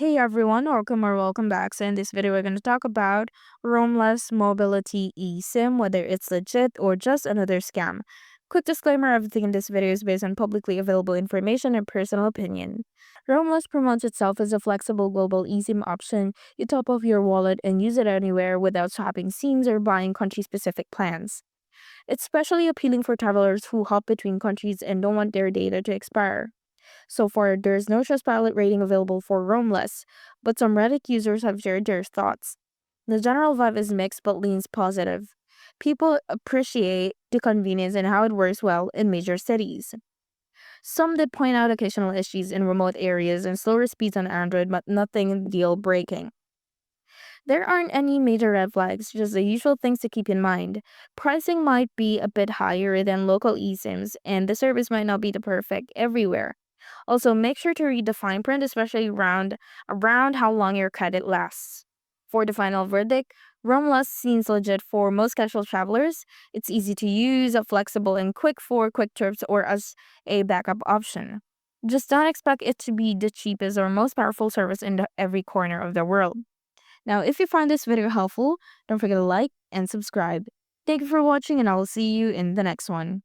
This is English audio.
Hey everyone, welcome back. So in this video, we're going to talk about Roamless Mobility Esim, whether it's legit or just another scam. Quick disclaimer, everything in this video is based on publicly available information and personal opinion. Roamless promotes itself as a flexible global eSIM option. You top off your wallet and use it anywhere without swapping SIMs or buying country-specific plans. It's especially appealing for travelers who hop between countries and don't want their data to expire. So far, there's no Trustpilot rating available for Roamless, but some Reddit users have shared their thoughts. The general vibe is mixed but leans positive. People appreciate the convenience and how it works well in major cities. Some did point out occasional issues in remote areas and slower speeds on Android, but nothing deal breaking. There aren't any major red flags, just the usual things to keep in mind. Pricing might be a bit higher than local eSIMs, and the service might not be the perfect everywhere. Also, make sure to read the fine print, especially around how long your credit lasts. For the final verdict, Roamless seems legit for most casual travelers. It's easy to use, flexible, and quick for quick trips or as a backup option. Just don't expect it to be the cheapest or most powerful service in every corner of the world. Now, if you found this video helpful, don't forget to like and subscribe. Thank you for watching, and I will see you in the next one.